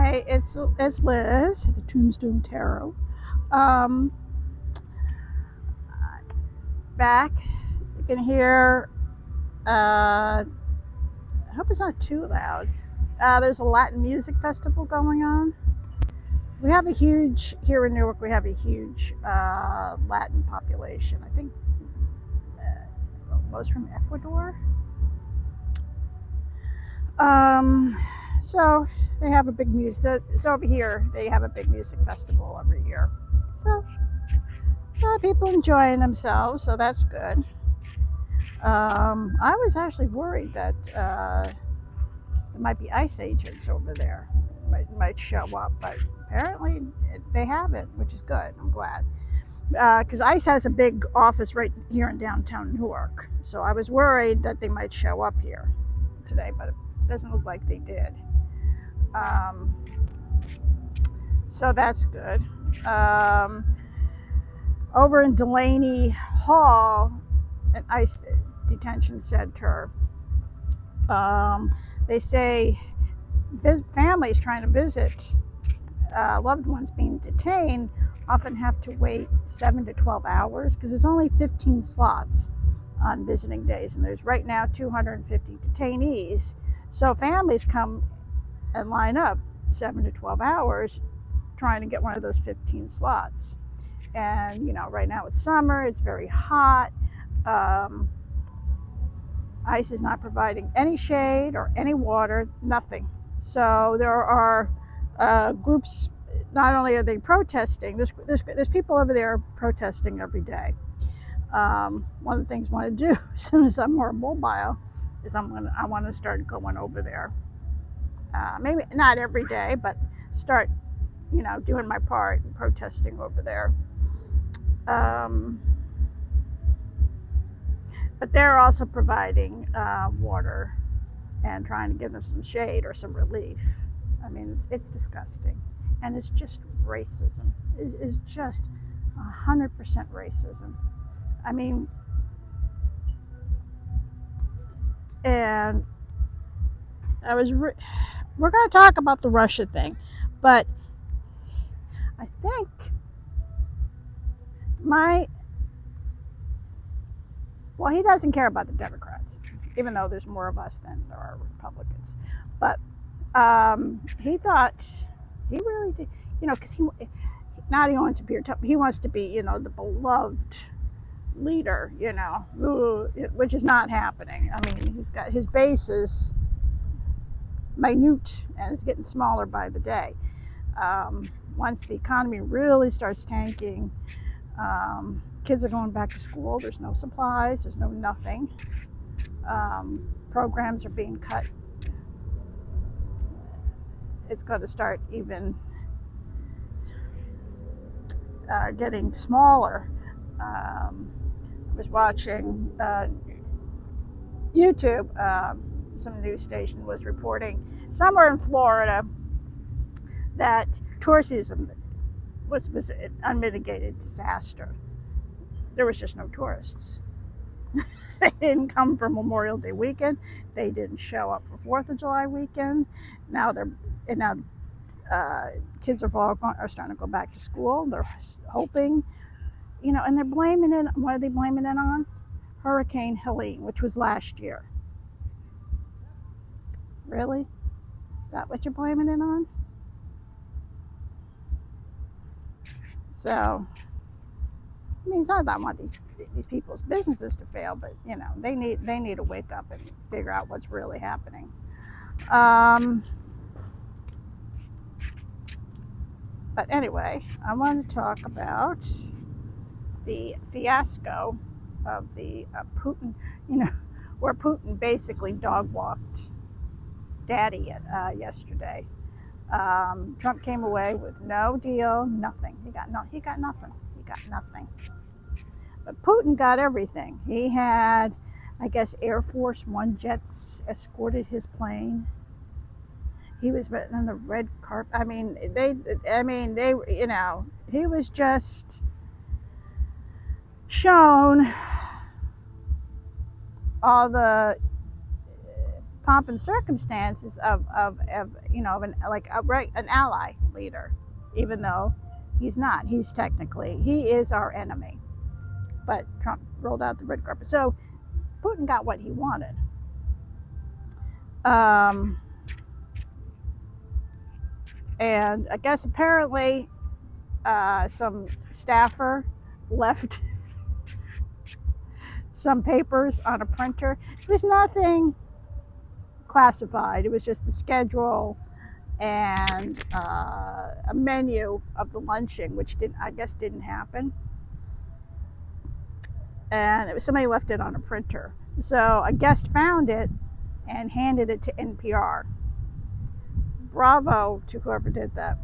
Hey, it's Liz, the Tombstone Tarot. Um, Back. You can hear. I hope it's not too loud. There's a Latin music festival going on. We have a huge here in Newark. We have a huge Latin population. I think most from Ecuador. So they have a big music. So over here they have a big music festival every year. So people enjoying themselves, so that's good. I was actually worried that there might be ICE agents over there, might show up, but apparently they haven't, which is good. I'm glad, because ICE has a big office right here in downtown Newark. So I was worried that they might show up here today, but it doesn't look like they did. So that's good. Over in Delaney Hall, an ICE detention center, they say families trying to visit loved ones being detained often have to wait 7 to 12 hours because there's only 15 slots on visiting days, and there's right now 250 detainees. So families come and line up 7 to 12 hours trying to get one of those 15 slots. And right now it's summer, it's very hot. ICE is not providing any shade or any water, nothing. So there are groups. Not only are they protesting, there's people over there protesting every day. One of the things I want to do as soon as I'm more mobile is I want to start going over there. Maybe not every day, but start doing my part and protesting over there. But they're also providing water and trying to give them some shade or some relief. I mean, it's disgusting. And it's just racism. It is just 100% racism. I mean, and we're going to talk about the Russia thing, but I think he doesn't care about the Democrats, even though there's more of us than there are Republicans. But he thought he really did, because he wants to be he wants to be, the beloved leader, which is not happening. I mean, his base is minute and it's getting smaller by the day. Once the economy really starts tanking, kids are going back to school. There's no supplies. There's no nothing. Programs are being cut. It's going to start even getting smaller. I was watching YouTube. Some news station was reporting somewhere in Florida that tourism was an unmitigated disaster. There was just no tourists. They didn't come for Memorial Day weekend. They didn't show up for 4th of July weekend. Now kids are starting to go back to school. They're hoping, and they're blaming it. What are they blaming it on? Hurricane Helene, which was last year. Really? Is that what you're blaming it on? So, I mean, it's not that I want these people's businesses to fail, but they need to wake up and figure out what's really happening. But anyway, I want to talk about the fiasco of the Putin, where Putin basically dog walked Daddy yesterday. Trump came away with no deal, nothing. He got nothing. But Putin got everything. He had, I guess, Air Force One jets escorted his plane. He was on the red carpet. I mean, he was just shown all the pomp and circumstances of an ally leader, even though he's not. He is our enemy. But Trump rolled out the red carpet. So Putin got what he wanted. And I guess apparently some staffer left some papers on a printer. It was nothing classified. It was just the schedule and a menu of the luncheon, which I guess didn't happen. And it was somebody left it on a printer. So a guest found it and handed it to NPR. Bravo to whoever did that.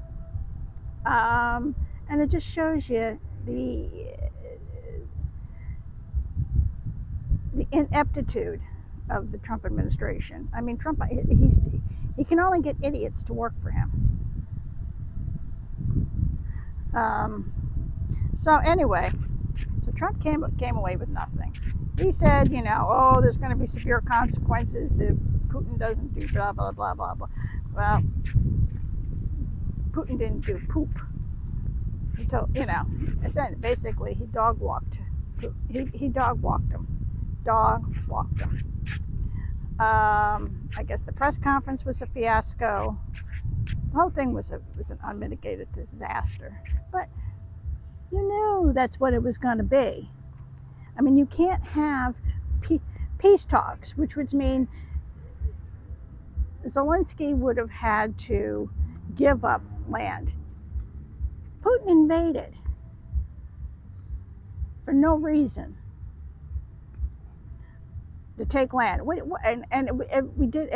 And it just shows you the ineptitude of the Trump administration. I mean, Trump, he can only get idiots to work for him. So anyway, so Trump came away with nothing. He said, there's going to be severe consequences if Putin doesn't do blah, blah, blah, blah, blah. Well, Putin didn't do poop. He told, basically he dog walked. He dog walked him. I guess the press conference was a fiasco. The whole thing was an unmitigated disaster. But you knew that's what it was going to be. I mean, you can't have peace talks, which would mean Zelensky would have had to give up land. Putin invaded for no reason to take land. And if we did,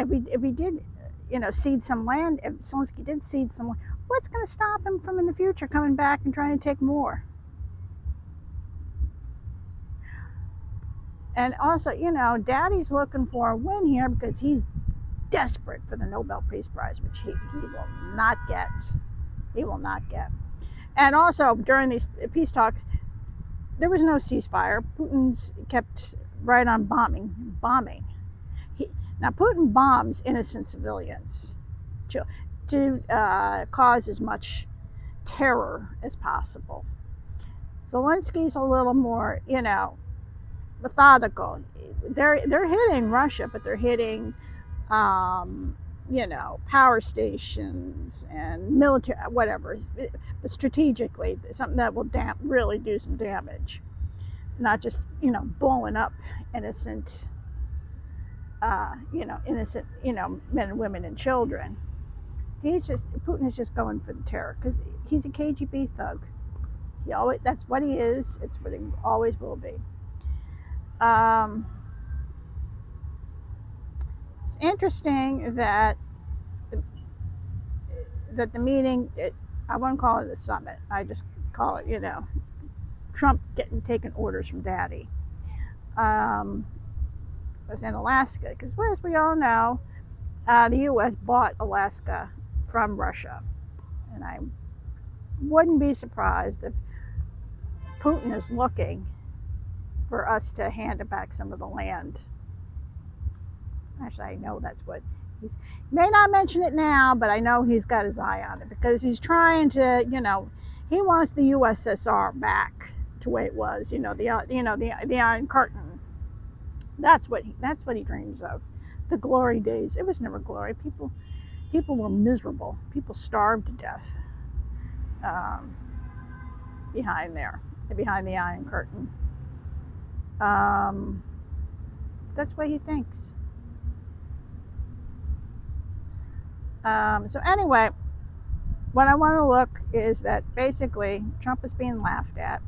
cede some land, if Zelensky did cede some land, what's going to stop him from in the future coming back and trying to take more? And also, Daddy's looking for a win here because he's desperate for the Nobel Peace Prize, which he will not get. He will not get. And also, during these peace talks, there was no ceasefire. Putin's kept right on bombing. Now, Putin bombs innocent civilians to cause as much terror as possible. Zelensky's a little more, methodical. They're hitting Russia, but they're hitting, power stations and military, whatever, but strategically, something that will really do some damage, not just blowing up innocent, men and women and children. Putin is just going for the terror because he's a KGB thug. That's what he is. It's what he always will be. It's interesting that the meeting, I won't call it a summit. I just call it, Trump taking orders from Daddy. Was in Alaska because, as we all know, the U.S. bought Alaska from Russia, and I wouldn't be surprised if Putin is looking for us to hand back some of the land. Actually, I know that's what he may not mention it now, but I know he's got his eye on it because he's trying to, he wants the USSR back to where it was, the Iron Curtain. That's what he dreams of. The glory days. It was never glory. People were miserable. People starved to death behind the Iron Curtain. That's what he thinks. So anyway, what I want to look is that basically Trump is being laughed at.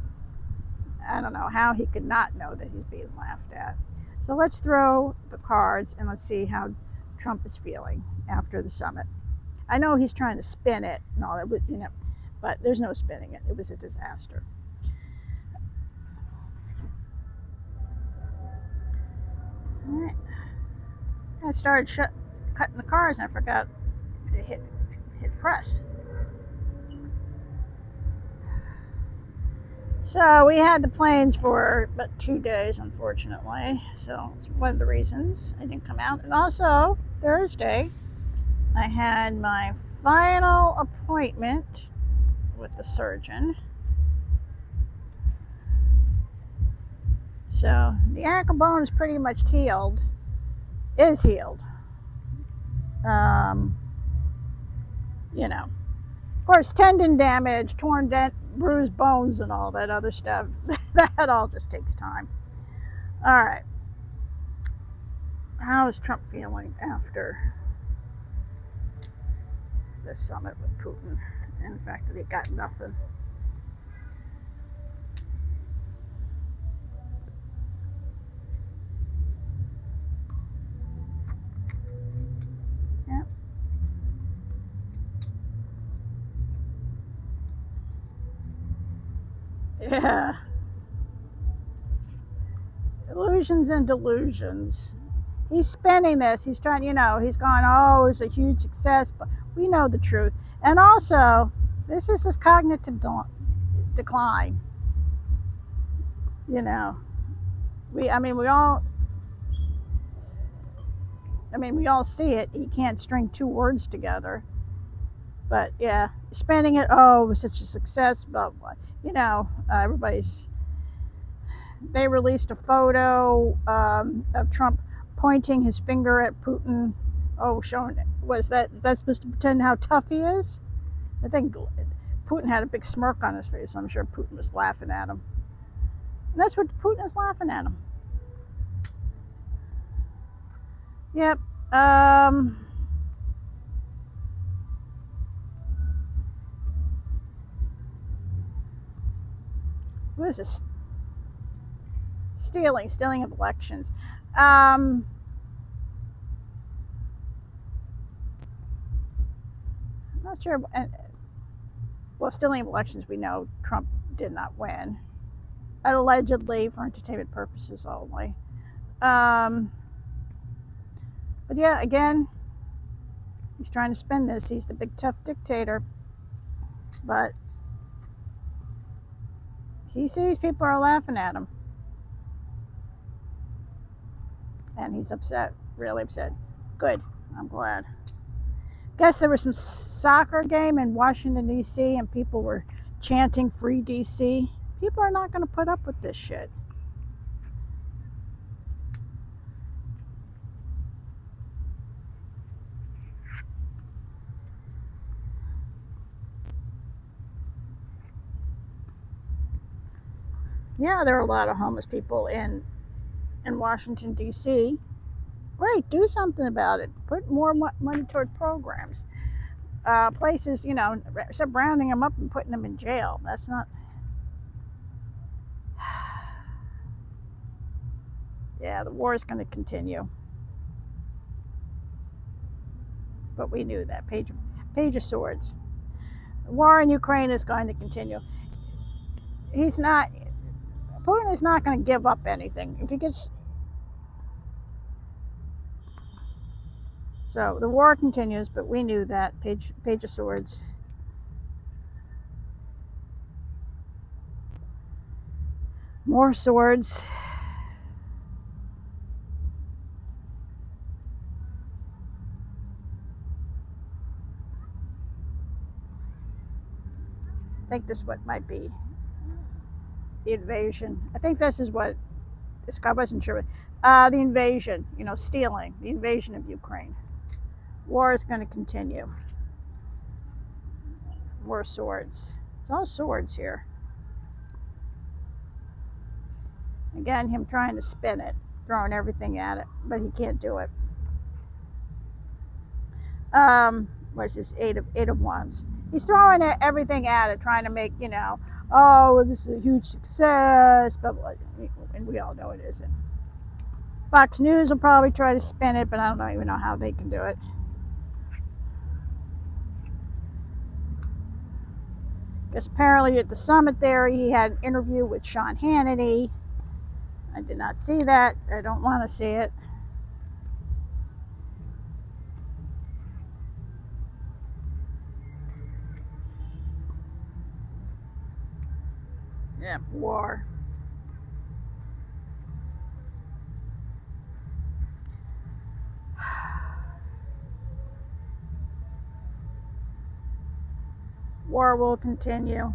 I don't know how he could not know that he's being laughed at. So let's throw the cards and let's see how Trump is feeling after the summit. I know he's trying to spin it and all that, but there's no spinning it. It was a disaster. All right. I started cutting the cards and I forgot to hit press. So we had the planes for about 2 days, unfortunately. So it's one of the reasons I didn't come out. And also, Thursday, I had my final appointment with the surgeon. So the ankle bone is pretty much healed. Is healed. You know, of course, tendon damage, bruised bones, and all that other stuff. That all just takes time. All right. How is Trump feeling after the summit with Putin and the fact that he got nothing? Yeah. Yeah. Illusions and delusions. He's spending this. He's trying, he's going, oh, it's a huge success, but we know the truth. And also, this is his cognitive decline. We all see it. He can't string two words together. But yeah, spending it, oh, it was such a success, blah, blah. They released a photo of Trump pointing his finger at Putin. Oh, showing, is that supposed to pretend how tough he is? I think Putin had a big smirk on his face. So I'm sure Putin was laughing at him. And that's what Putin is laughing at him. Yep. What is this? Stealing of elections. I'm not sure. Well, stealing of elections, we know Trump did not win, allegedly for entertainment purposes only. But yeah, again, he's trying to spin this. He's the big tough dictator, but he sees people are laughing at him, and he's upset, really upset. Good, I'm glad. Guess there was some soccer game in Washington D.C. and people were chanting "Free D.C." People are not going to put up with this shit. Yeah, there are a lot of homeless people in Washington D.C. Great, do something about it. Put more money toward programs. Places, except rounding them up and putting them in jail. That's not. Yeah, the war is going to continue. But we knew that. Page of Swords. The war in Ukraine is going to continue. Putin is not going to give up anything. If he gets. So the war continues, but we knew that. Page of Swords. More swords. I think this what might be the invasion. I think this is what this guy wasn't sure. The invasion, stealing, the invasion of Ukraine. War is going to continue. More swords. It's all swords here. Again, him trying to spin it, throwing everything at it, but he can't do it. What's this? Eight of Wands. He's throwing everything at it, trying to make, oh, it was a huge success, but and we all know it isn't. Fox News will probably try to spin it, but I don't even know how they can do it. Because apparently at the summit there, he had an interview with Sean Hannity. I did not see that. I don't want to see it. Yeah, war. War will continue.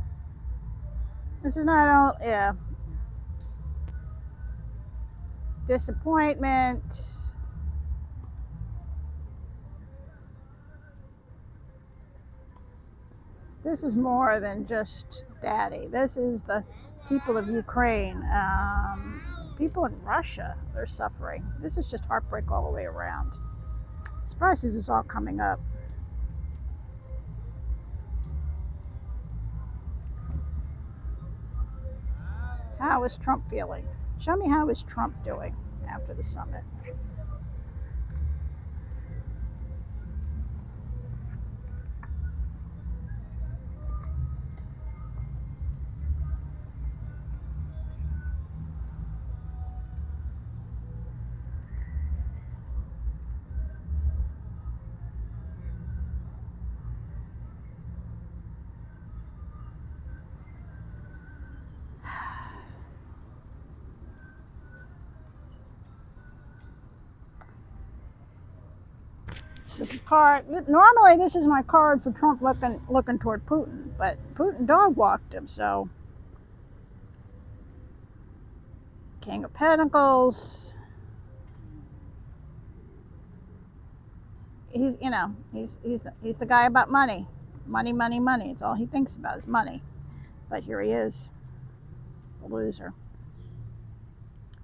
This is not all, yeah. Disappointment. This is more than just daddy. This is the people of Ukraine. People in Russia, they're suffering. This is just heartbreak all the way around. Surprised this is all coming up. How is Trump feeling? Show me how is Trump doing after the summit. This is card. Normally, this is my card for Trump looking toward Putin, but Putin dog walked him. So, King of Pentacles. He's the guy about money, money, money, money. It's all he thinks about is money. But here he is, the loser.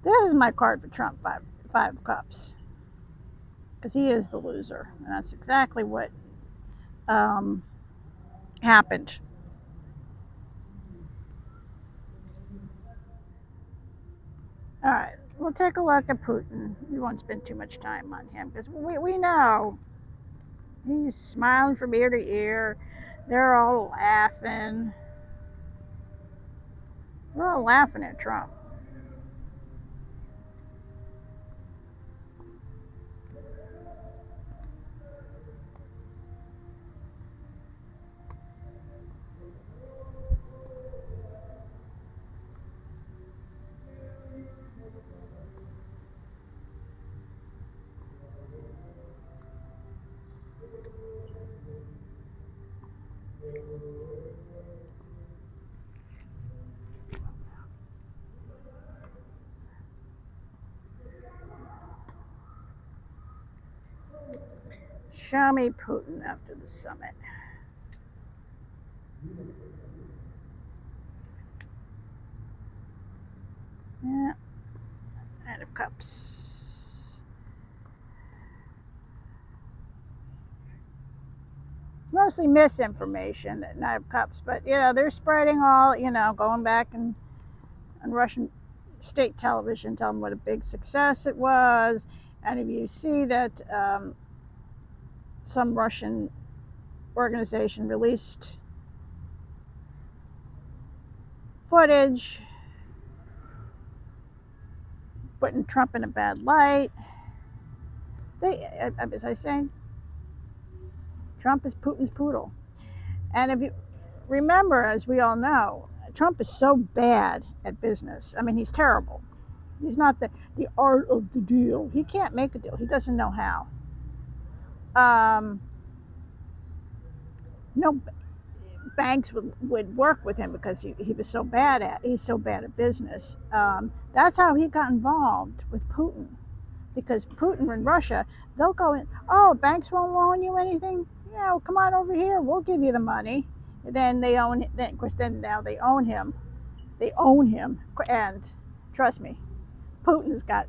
This is my card for Trump. Five of Cups. Because he is the loser, and that's exactly what happened. All right, we'll take a look at Putin. We won't spend too much time on him because we know he's smiling from ear to ear. They're all laughing. We're all laughing at Trump. Show me Putin after the summit. Yeah. Knight of Cups. It's mostly misinformation, that Knight of Cups, but they're spreading all, going back and on Russian state television, telling what a big success it was. And if you see that some Russian organization released footage putting Trump in a bad light, as I say, Trump is Putin's poodle. And if you remember, as we all know, Trump is so bad at business. I mean, he's terrible. He's not the art of the deal. He can't make a deal. He doesn't know how. No banks would work with him because he's so bad at business. That's how he got involved with Putin, because Putin in Russia, they'll go in, oh, banks won't loan you anything? Yeah, well, come on over here, we'll give you the money. And then now they own him. And trust me, Putin's got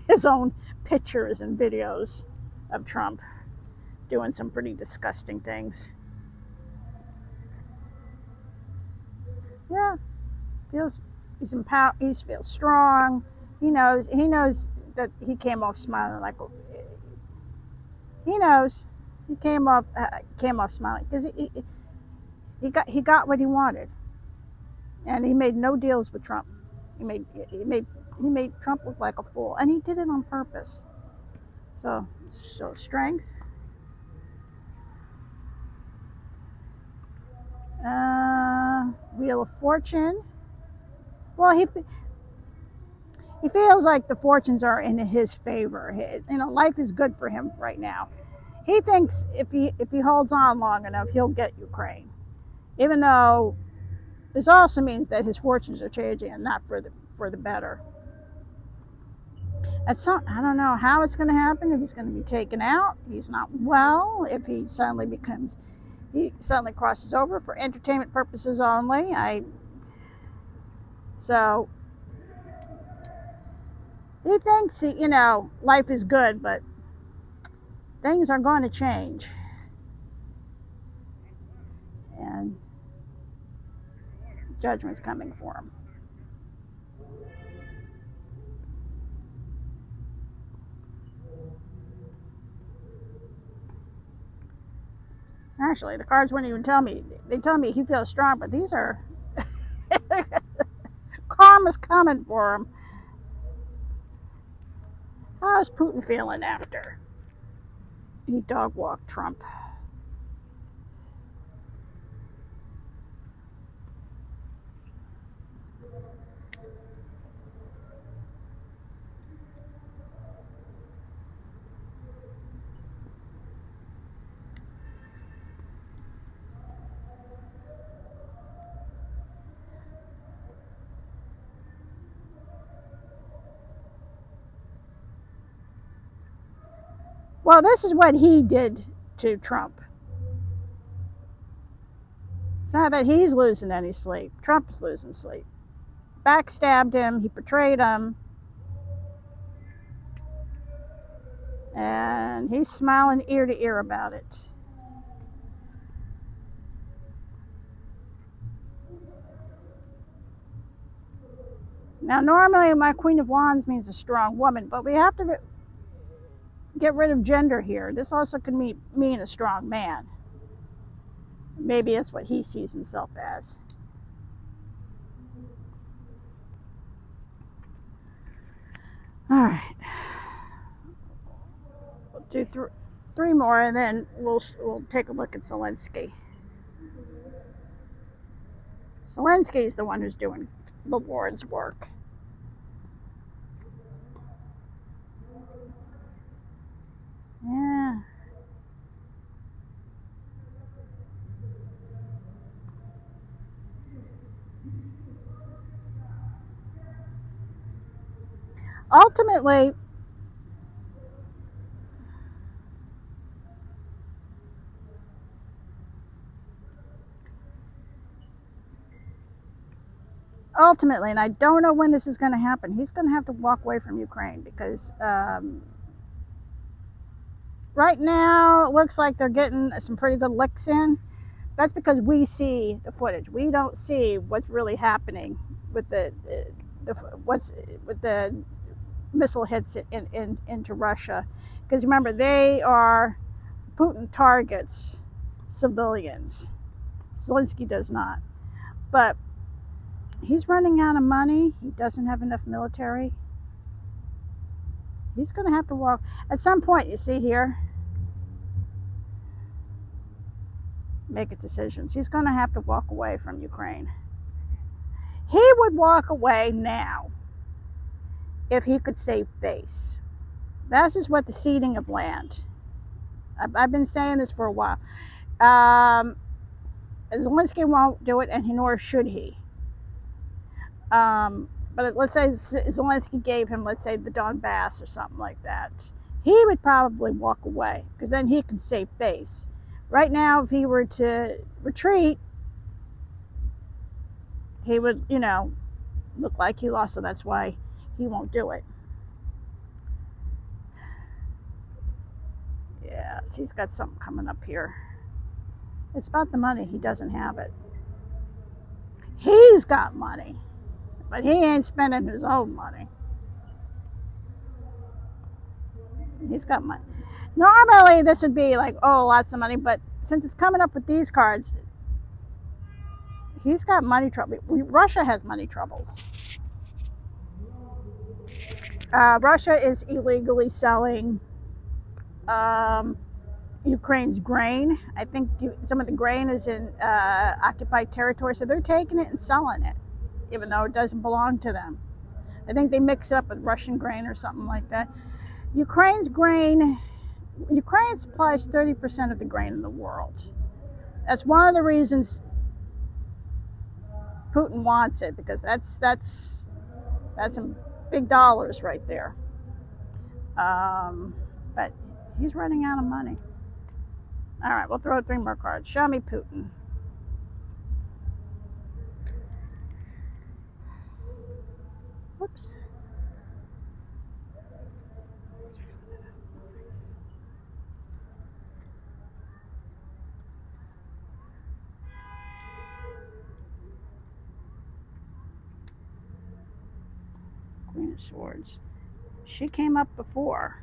his own pictures and videos of Trump doing some pretty disgusting things. Yeah, he's empowered. He feels strong. He knows that he came off smiling like. He knows he came off smiling because he got what he wanted, and he made no deals with Trump. He made Trump look like a fool, and he did it on purpose. So strength. Wheel of Fortune. Well, he feels like the fortunes are in his favor. Life is good for him right now. He thinks if he holds on long enough, he'll get Ukraine. Even though this also means that his fortunes are changing and not for the better. I don't know how it's going to happen. If he's going to be taken out, he's not well. If he suddenly crosses over for entertainment purposes only. So he thinks life is good, but things are going to change, and judgment's coming for him. Actually, the cards wouldn't even tell me. They tell me he feels strong, but these are karma's coming for him. How is Putin feeling after he dog walked Trump? Well, this is what he did to Trump. It's not that he's losing any sleep. Trump is losing sleep. Backstabbed him. He betrayed him. And he's smiling ear to ear about it. Now, normally my Queen of Wands means a strong woman, but we have to get rid of gender here. This also could mean a strong man. Maybe that's what he sees himself as. All right. We'll do three more, and then we'll take a look at Zelensky. Zelensky is the one who's doing the Lord's work. Yeah. Ultimately, and I don't know when this is going to happen, he's going to have to walk away from Ukraine because right now it looks like they're getting some pretty good licks in. That's because we see the footage. We don't see what's really happening with the missile hits into Russia. Because remember, Putin targets civilians. Zelensky does not. But he's running out of money. He doesn't have enough military. He's going to have to walk. At some point, you see here, make decisions. He's going to have to walk away from Ukraine. He would walk away now if he could save face. This is what the ceding of land. I've been saying this for a while. Zelensky won't do it, and nor should he. But let's say Zelensky gave him, let's say, the Donbass or something like that. He would probably walk away because then he could save face. Right now, if he were to retreat, he would, look like he lost. So that's why he won't do it. Yes, he's got something coming up here. It's about the money. He doesn't have it. He's got money, but he ain't spending his own money. He's got money. Normally, this would be like, oh, lots of money, but since it's coming up with these cards, he's got money trouble. Russia has money troubles. Russia is illegally selling Ukraine's grain. I think some of the grain is in occupied territory, so they're taking it and selling it, even though it doesn't belong to them. I think they mix it up with Russian grain or something like that. Ukraine supplies 30% of the grain in the world. That's one of the reasons Putin wants it because that's some big dollars right there. But he's running out of money. All right, we'll throw 3 more cards. Show me Putin. Whoops. Queen of Swords. She came up before.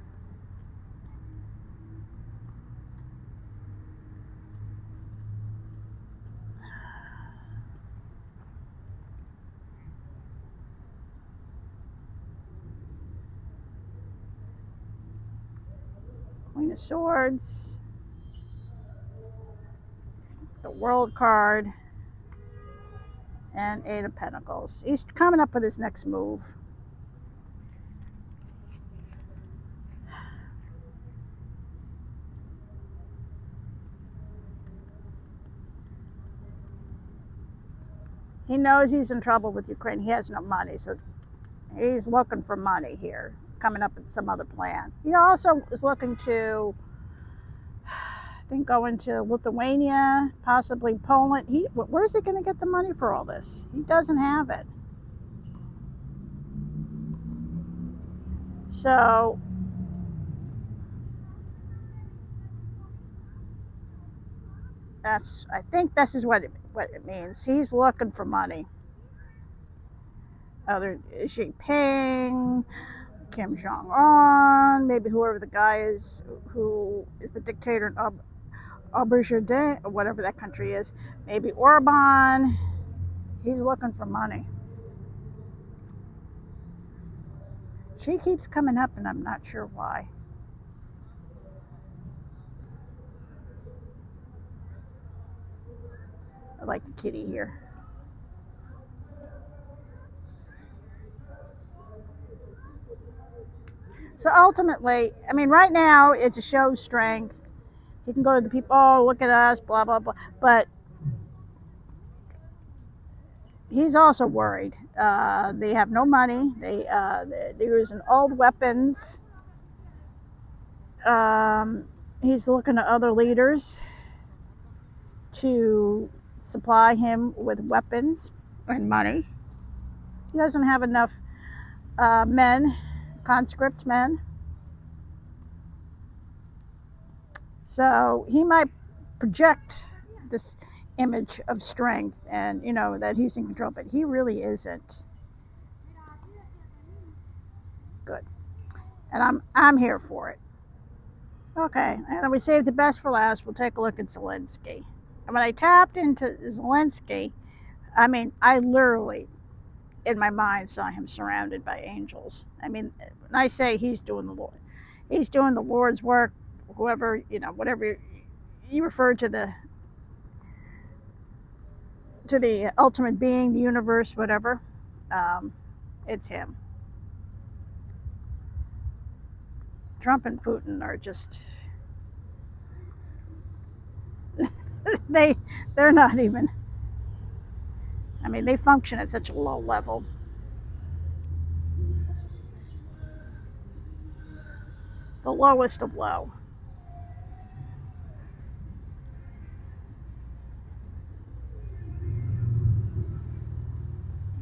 Queen of Swords. The World card. And 8 of Pentacles. He's coming up with his next move. He knows he's in trouble with Ukraine. He has no money, so he's looking for money here, coming up with some other plan. He also is looking to, I think, go into Lithuania, possibly Poland. Where's he going to get the money for all this? He doesn't have it. So I think this is what it means. He's looking for money. Other Xi Jinping, Kim Jong-un, maybe whoever the guy is who is the dictator of Azerbaijan, or whatever that country is. Maybe Orban. He's looking for money. She keeps coming up, and I'm not sure why. I like the kitty here. So ultimately, I mean, right now it just shows strength. He can go to the people, oh, look at us, blah, blah, blah. But he's also worried. They have no money. They're using old weapons. He's looking to other leaders to supply him with weapons and money. He doesn't have enough men, conscript men. So he might project this image of strength and, you know, that he's in control, but he really isn't. Good. And I'm here for it. Okay, and then we saved the best for last. We'll take a look at Zelensky. And when I tapped into Zelensky, I mean, I literally, in my mind, saw him surrounded by angels. I mean, when I say he's doing the Lord's work, whoever, you know, whatever you refer to the ultimate being, the universe, whatever, it's him. Trump and Putin are just, they're not even, I mean, they function at such a low level. The lowest of low.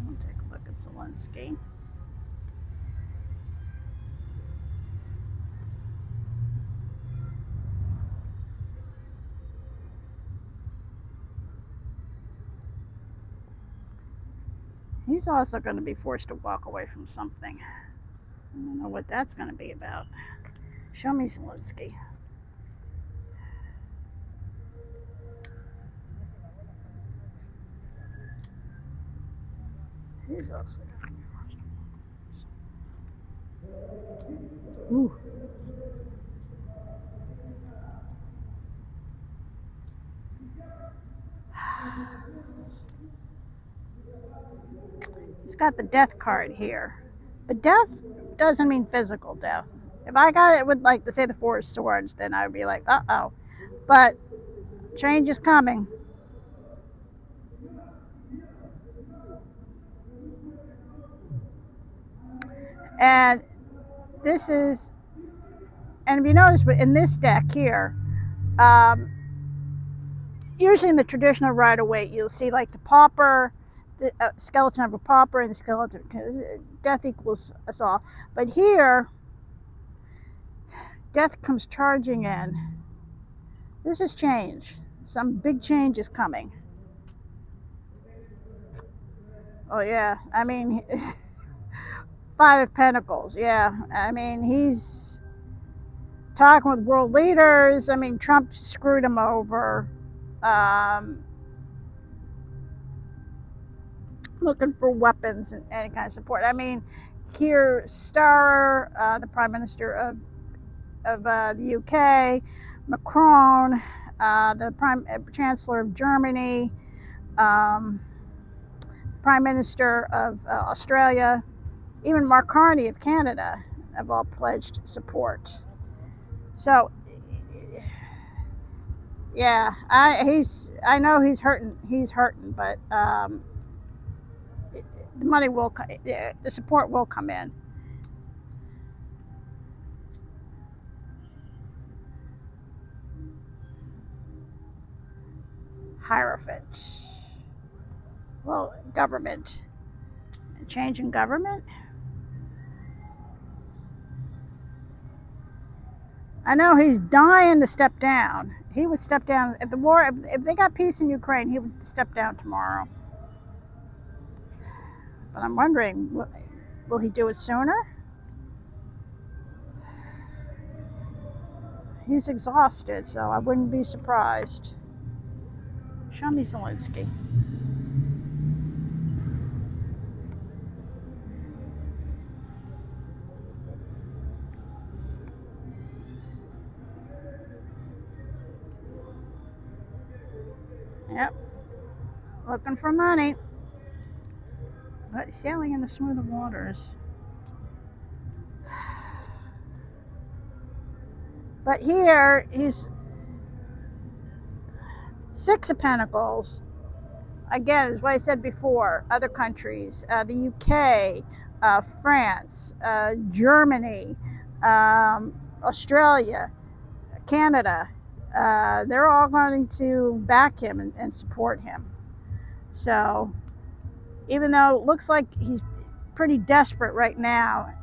We'll take a look at Zelensky. He's also going to be forced to walk away from something. I don't know what that's going to be about. Show me Zelensky. He's also going to be forced to walk. Ooh. He's got the death card here. But death doesn't mean physical death. If I got it with, like, to say the 4 of Swords, then I would be like, uh-oh. But change is coming. And this is, and if you notice, but in this deck here, usually in the traditional Rider-Waite, you'll see like the pauper, the skeleton of a pauper, and the skeleton, death equals us all. But here, death comes charging in. This is change. Some big change is coming. Oh yeah, I mean, Five of Pentacles. Yeah, I mean, he's talking with world leaders. I mean, Trump screwed him over. Looking for weapons and any kind of support. I mean, Keir Starmer, the Prime Minister of the UK, Macron, the Chancellor of Germany, Prime Minister of Australia, even Mark Carney of Canada have all pledged support. So, yeah, I know he's hurting. He's hurting, but the money will, the support will come in. Hierophant. Well, government. Change in government? I know he's dying to step down. He would step down if the war, if they got peace in Ukraine, he would step down tomorrow. But I'm wondering, will he do it sooner? He's exhausted, so I wouldn't be surprised. Show me Zelensky. Yep. Looking for money. But sailing in the smoother waters. But here, he's Six of Pentacles. Again, as what I said before, other countries, the UK, France, Germany, Australia, Canada, they're all going to back him and support him. So even though it looks like he's pretty desperate right now,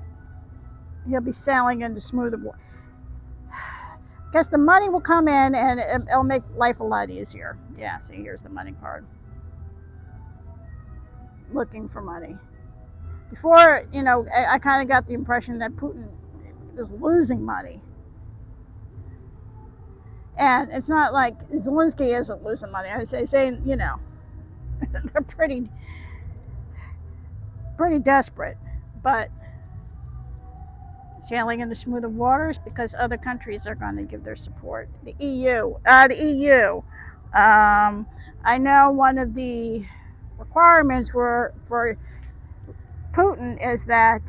he'll be sailing into smoother water. Guess the money will come in and it'll make life a lot easier. Yeah, see, here's the money card. Looking for money. Before, I kind of got the impression that Putin was losing money. And it's not like Zelensky isn't losing money. I was saying, they're pretty desperate. But sailing into smoother waters because other countries are going to give their support. The EU. I know one of the requirements for Putin is that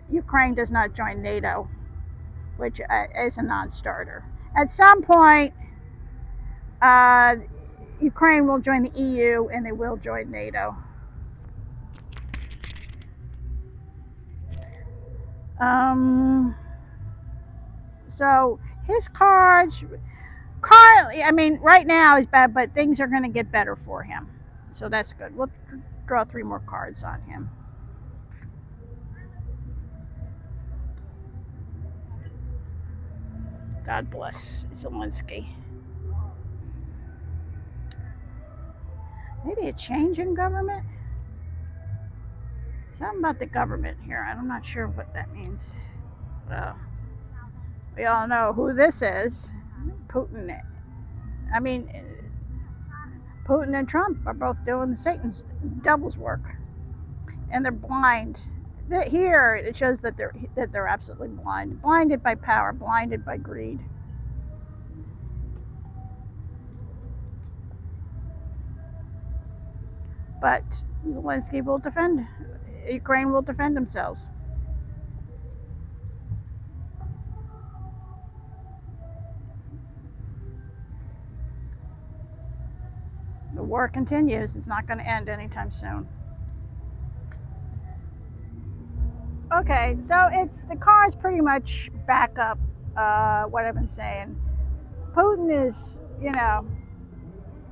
Ukraine does not join NATO, which is a non-starter. At some point, Ukraine will join the EU and they will join NATO. So his cards currently, I mean, right now is bad, but things are going to get better for him. So that's good. We'll draw 3 more cards on him. God bless Zelensky. Maybe a change in government? Something about the government here. I'm not sure what that means. Well, we all know who this is. Putin. I mean, Putin and Trump are both doing Satan's devil's work, and they're blind. Here it shows that they're absolutely blind, blinded by power, blinded by greed. But Zelensky will defend. Ukraine will defend themselves. The war continues. It's not going to end anytime soon. Okay, so the car's pretty much back up what I've been saying. Putin is,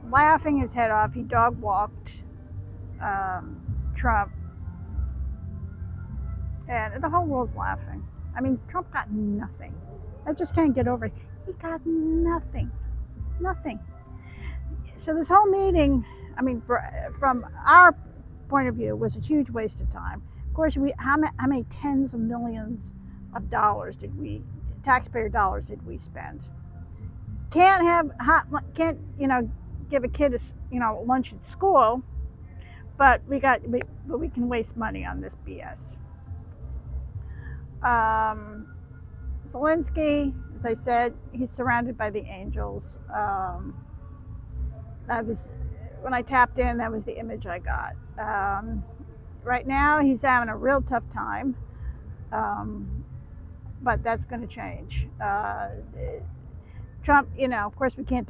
laughing his head off. He dog walked Trump, and the whole world's laughing. I mean, Trump got nothing. I just can't get over it. He got nothing. Nothing. So this whole meeting, I mean, from our point of view, was a huge waste of time. Of course, how many tens of millions of dollars taxpayer dollars did we spend? Can't give a kid lunch at school, but we can waste money on this BS. Zelensky, as I said, he's surrounded by the angels. That was, when I tapped in, that was the image I got. Right now, he's having a real tough time, but that's going to change. Trump, of course, he can't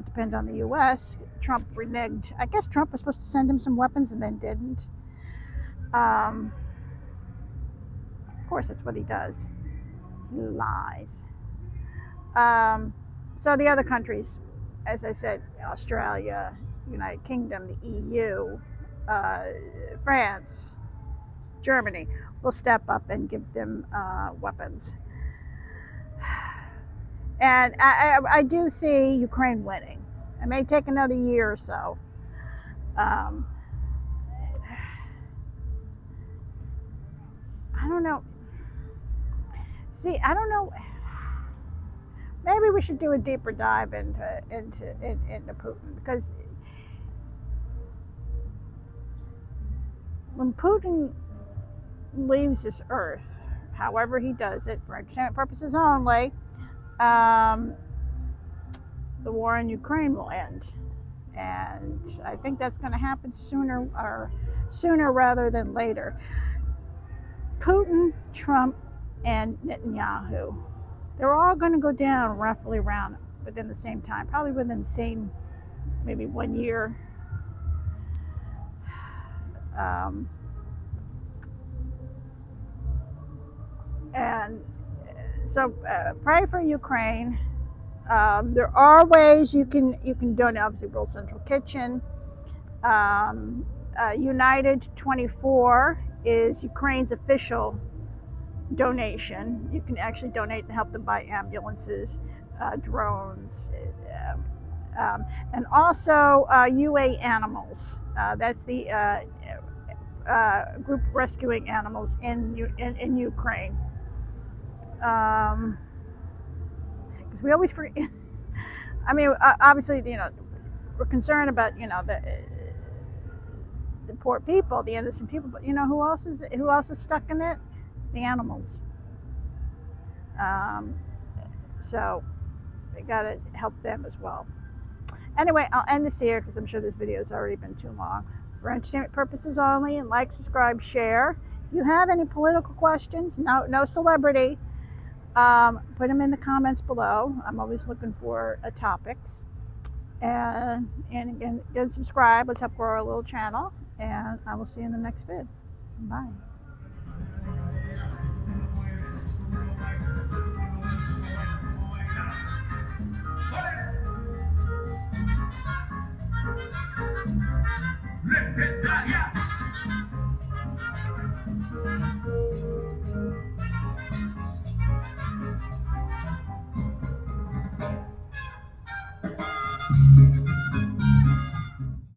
depend on the U.S. Trump reneged. I guess Trump was supposed to send him some weapons and then didn't. Of course, that's what he does. He lies. So the other countries, as I said, Australia, United Kingdom, the EU, France, Germany, will step up and give them weapons. And I do see Ukraine winning. It may take another year or so. I don't know. See, I don't know. Maybe we should do a deeper dive into Putin, because when Putin leaves this earth, however he does it, for entertainment purposes only, the war in Ukraine will end. And I think that's going to happen sooner rather than later. Putin, Trump, and Netanyahu, they're all going to go down roughly around within the same time, probably within the same, maybe 1 year. And so pray for Ukraine. There are ways you can donate. Obviously, World Central Kitchen. United 24 is Ukraine's official donation. You can actually donate to help them buy ambulances, drones, and also UA Animals. That's the group rescuing animals in Ukraine. Because we always forget. I mean, obviously, we're concerned about the poor people, the innocent people, but who else is stuck in it? The animals. So we got to help them as well. Anyway, I'll end this here because I'm sure this video has already been too long. For entertainment purposes only, and like, subscribe, share. If you have any political questions, no celebrity, put them in the comments below. I'm always looking for topics. And again, subscribe. Let's help grow our little channel. And I will see you in the next vid. Bye.